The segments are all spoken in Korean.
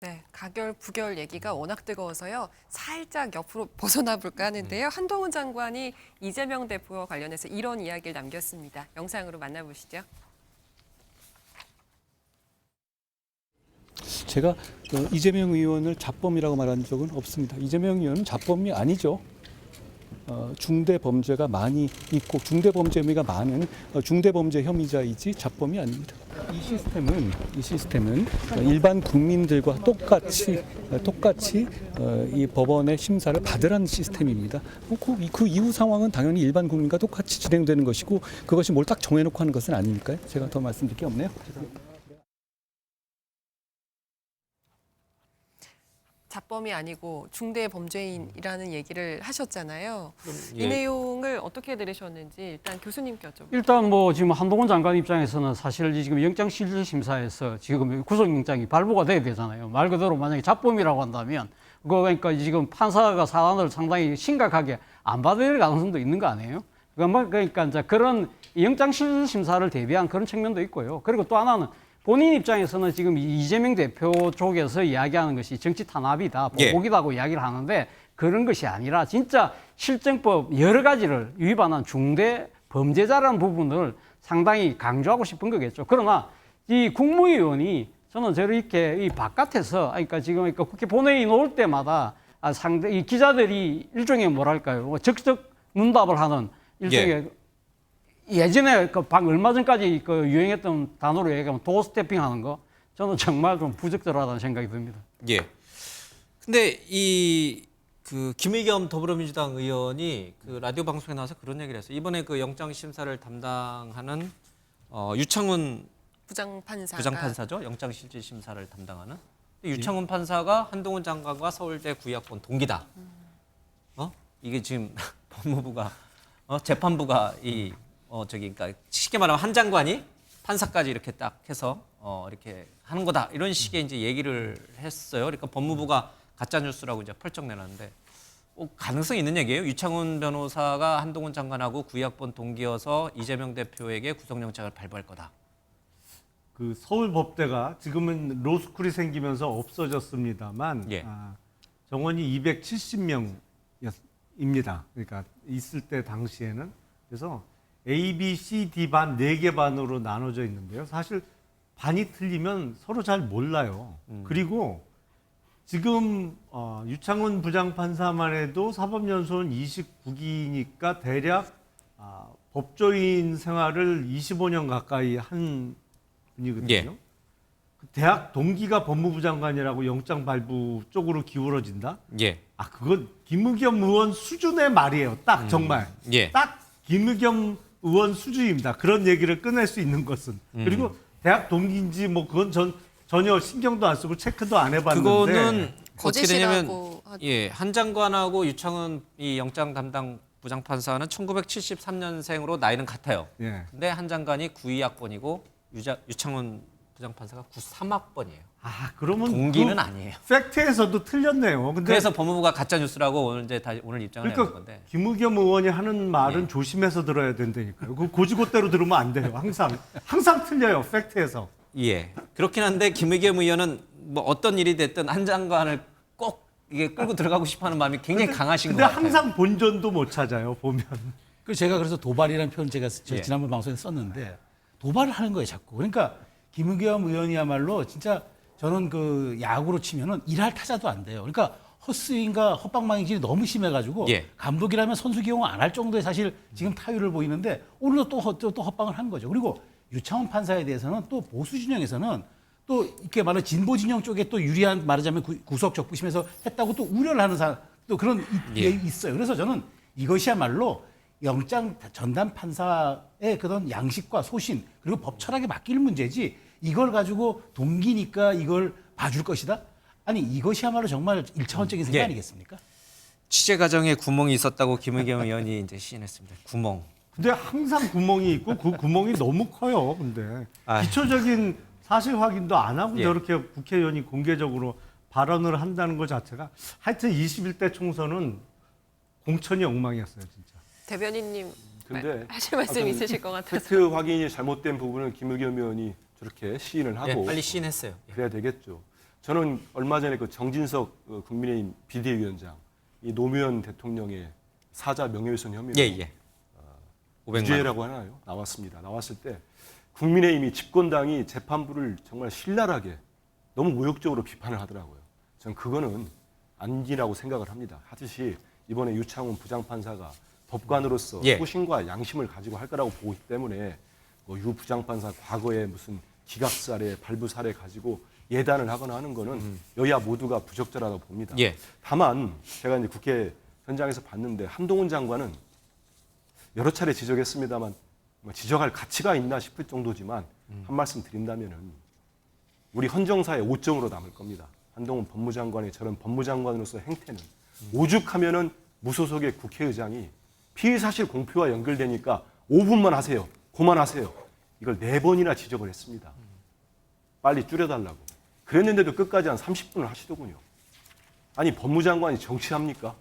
네, 가결, 부결 얘기가 워낙 뜨거워서요. 살짝 옆으로 벗어나 볼까 하는데요. 한동훈 장관이 이재명 대표와 관련해서 이런 이야기를 남겼습니다. 영상으로 만나보시죠. 제가 이재명 의원을 잡범이라고 말한 적은 없습니다. 이재명 의원은 잡범이 아니죠. 중대 범죄가 많이 있고 중대 범죄 혐의가 많은 중대 범죄 혐의자이지 잡범이 아닙니다. 이 시스템은 일반 국민들과 똑같이 이 법원의 심사를 받으라는 시스템입니다. 그 이후 상황은 당연히 일반 국민과 똑같이 진행되는 것이고 그것이 뭘 딱 정해놓고 하는 것은 아니니까요. 제가 더 말씀드릴 게 없네요. 잡범이 아니고 중대 범죄인이라는 얘기를 하셨잖아요. 예. 이 내용을 어떻게 들으셨는지 일단 교수님께 여쭤볼게요. 일단 뭐 지금 한동훈 장관 입장에서는 사실 지금 영장실질심사에서 지금 구속영장이 발부가 돼야 되잖아요. 말 그대로 만약에 잡범이라고 한다면 그러니까 지금 판사가 사안을 상당히 심각하게 안 받을 가능성도 있는 거 아니에요? 그러니까 이제 그런 영장실질심사를 대비한 그런 측면도 있고요. 그리고 또 하나는 본인 입장에서는 지금 이재명 대표 쪽에서 이야기하는 것이 정치 탄압이다, 보복이다고 이야기를 하는데 그런 것이 아니라 진짜 실정법 여러 가지를 위반한 중대 범죄자라는 부분을 상당히 강조하고 싶은 거겠죠. 그러나 이 국무위원이 저는 저렇게 이 바깥에서 그러니까 지금 그러니까 국회 본회의 놓을 때마다 이 기자들이 일종의 뭐랄까요, 적적 문답을 하는 일종의 예전에 얼마 전까지 유행했던 단어로 얘기하면 도어스태핑 하는 거 저는 정말 좀 부적절하다는 생각이 듭니다. 예. 근데 김의겸 더불어민주당 의원이 라디오 방송에 나와서 그런 얘기를 했어요. 이번에 영장 심사를 담당하는 유창훈 부장판사죠. 영장 실질 심사를 담당하는. 유창훈 판사가 한동훈 장관과 서울대 구의학번 동기다. 이게 지금 법무부가 재판부가 그러니까 쉽게 말하면 한 장관이 판사까지 이렇게 딱 해서 이렇게 하는 거다 이런 식의 이제 얘기를 했어요. 그러니까 법무부가 가짜 뉴스라고 이제 펄쩍 내놨는데 가능성이 있는 얘기예요. 유창훈 변호사가 한동훈 장관하고 구의학번 동기여서 이재명 대표에게 구속영장을 발부할 거다. 그 서울법대가 지금은 로스쿨이 생기면서 없어졌습니다만 예. 정원이 270명입니다. 그러니까 있을 때 당시에는 그래서 A, B, C, D 반 4개 반으로 나눠져 있는데요. 사실 반이 틀리면 서로 잘 몰라요. 그리고 지금 유창훈 부장판사만 해도 사법연수원 29기니까 대략 법조인 생활을 25년 가까이 한 분이거든요. 예. 대학 동기가 법무부 장관이라고 영장 발부 쪽으로 기울어진다? 예. 그건 김의겸 의원 수준의 말이에요. 딱 정말. 예. 딱 김의겸 의원 수준입니다. 그런 얘기를 꺼낼 수 있는 것은. 그리고 대학 동기인지 뭐 그건 전혀 신경도 안 쓰고 체크도 안 해봤는데. 그거는 어떻게 되냐면 거짓이라고 한 장관하고 유창훈 이 영장 담당 부장판사는 1973년생으로 나이는 같아요. 예. 근데 한 장관이 92학번이고 유창훈 부장판사가 93학번이에요. 그러면 동기는 아니에요. 팩트에서도 틀렸네요. 근데 그래서 법무부가 가짜 뉴스라고 오늘 입장을 내는 그러니까 건데. 김의겸 의원이 하는 말은 예. 조심해서 들어야 된다니까요. 그 고지고대로 들으면 안 돼요. 항상 틀려요. 팩트에서. 예. 그렇긴 한데 김의겸 의원은 뭐 어떤 일이 됐든 한 장관을 꼭 이게 끌고 들어가고 싶어하는 마음이 굉장히 강하신 것 근데 같아요. 항상 본전도 못 찾아요. 보면. 제가 그래서 도발이라는 표현 제가 예. 지난번 방송에 썼는데 도발을 하는 거예요, 자꾸. 그러니까 김의겸 의원이야말로 진짜 저는 그 야구로 치면은 일할 타자도 안 돼요. 그러니까 헛스윙과 헛방망이질이 너무 심해가지고 예. 감독이라면 선수 기용 안 할 정도의 사실 지금 타율을 보이는데 오늘도 또 헛방을 한 거죠. 그리고 유창훈 판사에 대해서는 또 보수 진영에서는 또 이렇게 말하는 진보 진영 쪽에 또 유리한 말하자면 구속 적부심에서 했다고 또 우려를 하는 사람 또 그런 게 있어요. 그래서 저는 이것이야말로 영장 전담 판사의 그런 양식과 소신 그리고 법 철학에 맡길 문제지 이걸 가지고 동기니까 이걸 봐줄 것이다? 아니 이것이야말로 정말 일차원적인 생각 예. 아니겠습니까? 취재 과정에 구멍이 있었다고 김의겸 의원이 이제 시인했습니다. 구멍. 근데 항상 구멍이 있고 그 구멍이 너무 커요. 근데 아유. 기초적인 사실 확인도 안 하고 예. 저렇게 국회의원이 공개적으로 발언을 한다는 것 자체가 하여튼 21대 총선은 공천이 엉망이었어요, 진짜. 대변인님 근데 하실 말씀 있으실 것 같아서. 팩트 확인이 잘못된 부분은 김의겸 의원이 저렇게 시인을 하고 빨리 시인했어요. 그래야 되겠죠. 저는 얼마 전에 그 정진석 국민의힘 비대위원장 이 노무현 대통령의 사자 명예훼손 혐의로 예. 500만 원. 무죄라고 하나요? 나왔습니다. 나왔을 때 국민의힘이 집권당이 재판부를 정말 신랄하게 너무 모욕적으로 비판을 하더라고요. 저는 그거는 아니라고 생각을 합니다. 하듯이 이번에 유창훈 부장판사가 법관으로서 예. 소신과 양심을 가지고 할 거라고 보기 때문에 뭐 유 부장판사 과거에 무슨 기각 사례, 발부 사례 가지고 예단을 하거나 하는 거는 여야 모두가 부적절하다고 봅니다. 예. 다만 제가 이제 국회 현장에서 봤는데 한동훈 장관은 여러 차례 지적했습니다만 뭐 지적할 가치가 있나 싶을 정도지만 한 말씀 드린다면은 우리 헌정사의 오점으로 남을 겁니다. 한동훈 법무장관의 저런 법무장관으로서 행태는 오죽하면은 무소속의 국회의장이 피의사실 공표와 연결되니까 5분만 하세요. 그만하세요. 이걸 4번이나 지적을 했습니다. 빨리 줄여달라고. 그랬는데도 끝까지 한 30분을 하시더군요. 아니 법무장관이 정치합니까?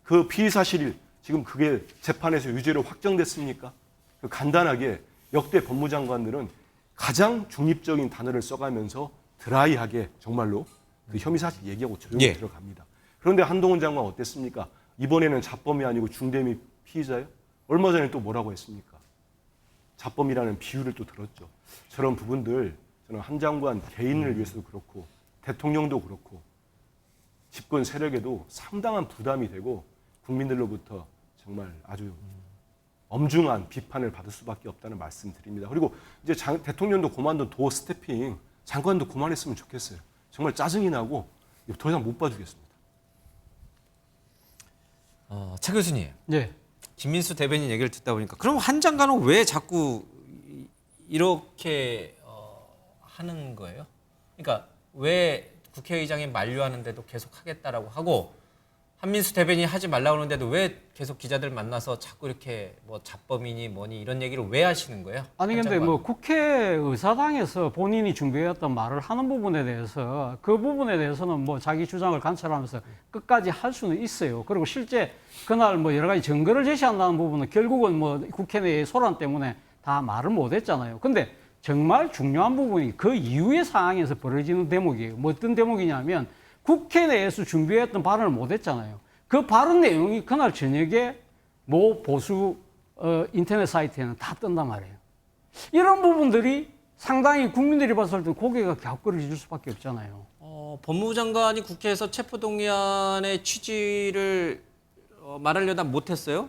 그 피의사실이 지금 그게 재판에서 유죄로 확정됐습니까? 그 간단하게 역대 법무장관들은 가장 중립적인 단어를 써가면서 드라이하게 정말로 그 혐의사실 얘기하고 조용히 예. 들어갑니다. 그런데 한동훈 장관 어땠습니까? 이번에는 자범이 아니고 중대미 피의자예요? 얼마 전에 또 뭐라고 했습니까? 자범이라는 비유를 또 들었죠. 저런 부분들 저는 한 장관 개인을 위해서도 그렇고 대통령도 그렇고 집권 세력에도 상당한 부담이 되고 국민들로부터 정말 아주 엄중한 비판을 받을 수밖에 없다는 말씀 드립니다. 그리고 이제 대통령도 그만둔 도어 스태핑 장관도 그만했으면 좋겠어요. 정말 짜증이 나고 더 이상 못 봐주겠습니다. 차 교수님, 네. 김민수 대변인 얘기를 듣다 보니까 그럼 한 장관은 왜 자꾸 이렇게 하는 거예요? 그러니까 왜 국회의장이 만류하는데도 계속 하겠다라고 하고 한민수 대변인이 하지 말라고 하는데도 왜 계속 기자들 만나서 자꾸 이렇게 뭐 잡범이니 뭐니 이런 얘기를 왜 하시는 거예요? 아니 한 근데 장관은? 뭐 국회의사당에서 본인이 준비해왔던 말을 하는 부분에 대해서 그 부분에 대해서는 뭐 자기 주장을 관철하면서 끝까지 할 수는 있어요. 그리고 실제 그날 뭐 여러 가지 증거를 제시한다는 부분은 결국은 뭐 국회 내의 소란 때문에 다 말을 못했잖아요. 근데 정말 중요한 부분이 그 이후의 상황에서 벌어지는 대목이에요. 뭐 어떤 대목이냐면 국회 내에서 준비했던 발언을 못했잖아요. 그 발언 내용이 그날 저녁에 모 보수 인터넷 사이트에는 다 뜬단 말이에요. 이런 부분들이 상당히 국민들이 봤을 때 고개가 갸웃거려질 수밖에 없잖아요. 법무부 장관이 국회에서 체포동의안의 취지를 말하려다 못했어요?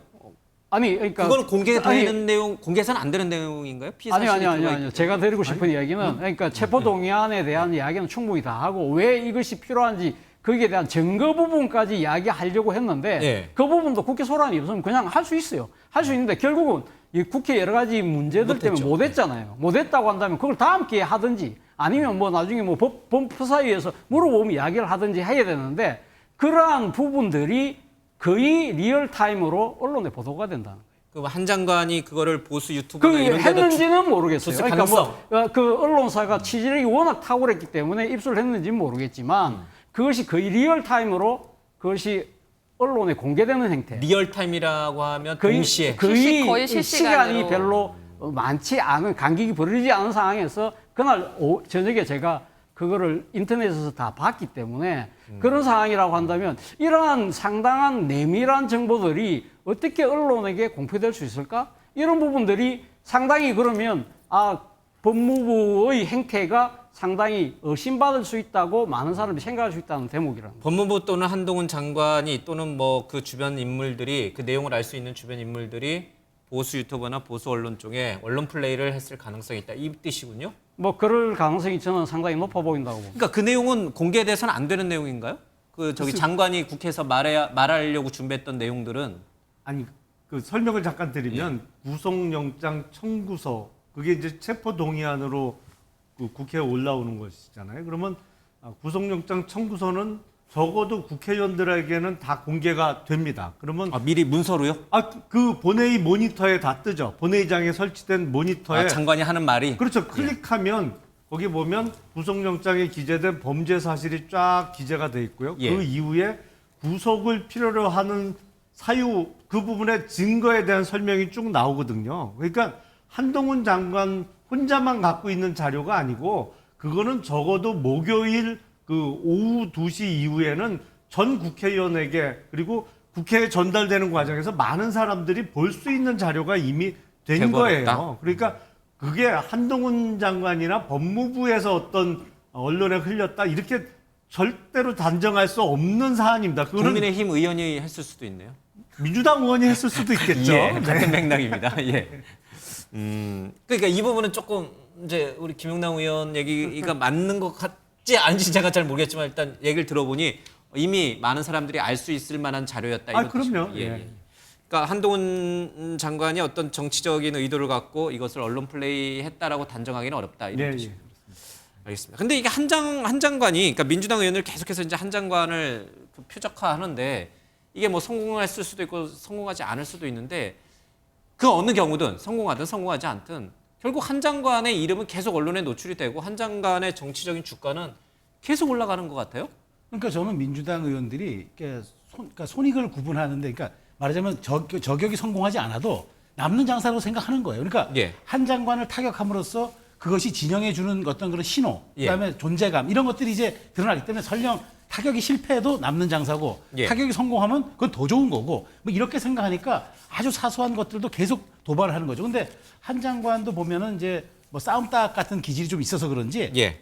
아니 그러니까 그건 공개되는 아니, 내용, 공개해서는 안 되는 내용인가요? 아니요. 제가 드리고 싶은 이야기는 그러니까 체포동의안에 대한 이야기는 충분히 다 하고 왜 이것이 필요한지 거기에 대한 증거 부분까지 이야기하려고 했는데 예. 그 부분도 국회 소란이 없으면 그냥 할 수 있어요. 할 수 있는데 결국은 이 국회 여러 가지 문제들 때문에 못했잖아요. 못했다고 한다면 그걸 다음 기회에 하든지 아니면 뭐 나중에 뭐 법사위에서 물어보면 이야기를 하든지 해야 되는데 그러한 부분들이 거의 리얼타임으로 언론에 보도가 된다는 거예요. 그 한 장관이 그거를 보수 유튜브나 그 이런 데도 했는지는 모르겠어요. 줬을 그러니까 뭐 가능성. 그 언론사가 취재력이 워낙 탁월했기 때문에 입수를 했는지는 모르겠지만 그것이 거의 리얼타임으로 그것이 언론에 공개되는 형태. 리얼타임이라고 하면 거의 동시에 거의 시간이 실시간으로. 별로 많지 않은 간격이 벌어지지 않은 상황에서 그날 저녁에 제가 그거를 인터넷에서 다 봤기 때문에 그런 상황이라고 한다면 이러한 상당한 내밀한 정보들이 어떻게 언론에게 공표될 수 있을까? 이런 부분들이 상당히 그러면 법무부의 행태가 상당히 의심받을 수 있다고 많은 사람이 생각할 수 있다는 대목이라는 거예요. 법무부 또는 한동훈 장관이 또는 뭐 그 주변 인물들이 그 내용을 알 수 있는 주변 인물들이 보수 유튜버나 보수 언론 쪽에 언론 플레이를 했을 가능성이 있다. 이 뜻이군요. 뭐 그럴 가능성이 저는 상당히 높아 보인다고 봅니다. 그러니까 그 내용은 공개돼서는 안 되는 내용인가요? 그 저기 장관이 국회에서 말하려고 준비했던 내용들은 아니 그 설명을 잠깐 드리면 구속영장 청구서 그게 이제 체포동의안으로 그 국회에 올라오는 것이잖아요. 그러면 구속영장 청구서는 적어도 국회의원들에게는 다 공개가 됩니다. 그러면 미리 문서로요? 그 본회의 모니터에 다 뜨죠. 본회의장에 설치된 모니터에 장관이 하는 말이 그렇죠. 클릭하면 거기 보면 구속영장에 기재된 범죄 사실이 쫙 기재가 돼 있고요. 예. 그 이후에 구속을 필요로 하는 사유 그 부분의 증거에 대한 설명이 쭉 나오거든요. 그러니까 한동훈 장관 혼자만 갖고 있는 자료가 아니고 그거는 적어도 목요일 그 오후 2시 이후에는 전 국회의원에게 그리고 국회에 전달되는 과정에서 많은 사람들이 볼 수 있는 자료가 이미 된 돼버렸다? 거예요. 그러니까 그게 한동훈 장관이나 법무부에서 어떤 언론에 흘렸다 이렇게 절대로 단정할 수 없는 사안입니다. 그거는 국민의힘 의원이 했을 수도 있네요. 민주당 의원이 했을 수도 있겠죠. 예, 같은 맥락입니다. 예. 그러니까 이 부분은 조금 이제 우리 김용남 의원 얘기가 맞는 것 같지 않은지 제가 잘 모르겠지만 일단 얘기를 들어보니 이미 많은 사람들이 알 수 있을 만한 자료였다. 이런 그럼요. 뜻이군요. 예, 예. 예. 그러니까 한동훈 장관이 어떤 정치적인 의도를 갖고 이것을 언론 플레이했다라고 단정하기는 어렵다. 이런 예, 뜻이군요. 알겠습니다. 근데 이게 한 장관이 그러니까 민주당 의원을 계속해서 이제 한 장관을 표적화하는데 이게 뭐 성공할 수도 있고 성공하지 않을 수도 있는데 그 어느 경우든 성공하든 성공하지 않든 결국 한 장관의 이름은 계속 언론에 노출이 되고 한 장관의 정치적인 주가는 계속 올라가는 것 같아요. 그러니까 저는 민주당 의원들이 그러니까 손익을 구분하는데, 그러니까 말하자면 저격이 성공하지 않아도 남는 장사로 생각하는 거예요. 그러니까 예. 한 장관을 타격함으로써 그것이 진영해 주는 어떤 그런 신호, 예. 그다음에 존재감 이런 것들이 이제 드러나기 때문에 설령 타격이 실패해도 남는 장사고 예. 타격이 성공하면 그건 더 좋은 거고 뭐 이렇게 생각하니까 아주 사소한 것들도 계속 도발을 하는 거죠. 근데 한 장관도 보면은 이제 뭐 싸움닭 같은 기질이 좀 있어서 그런지 예.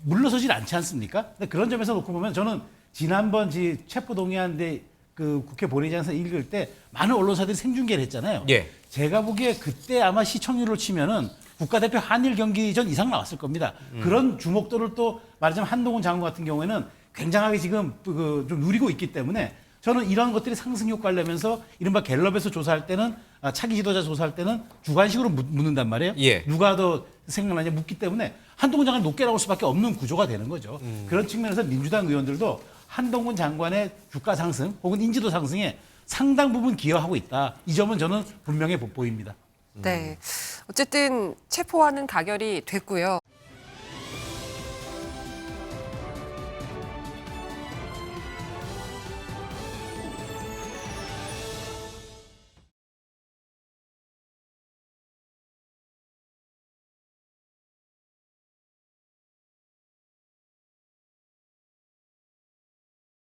물러서질 않지 않습니까? 근데 그런 점에서 놓고 보면 저는 지난번 체포동의안대 그 국회 본회의장에서 읽을 때 많은 언론사들이 생중계를 했잖아요. 예. 제가 보기에 그때 아마 시청률로 치면은 국가대표 한일 경기전 이상 나왔을 겁니다. 그런 주목도를 또 말하자면 한동훈 장관 같은 경우에는 굉장하게 지금 좀 누리고 있기 때문에 저는 이런 것들이 상승 효과를 내면서 이른바 갤럽에서 조사할 때는 차기 지도자 조사할 때는 주관식으로 묻는단 말이에요. 예. 누가 더 생각나냐 묻기 때문에 한동훈 장관이 높게 나올 수밖에 없는 구조가 되는 거죠. 그런 측면에서 민주당 의원들도 한동훈 장관의 주가 상승 혹은 인지도 상승에 상당 부분 기여하고 있다. 이 점은 저는 분명히 보입니다. 네. 어쨌든 체포하는 가결이 됐고요.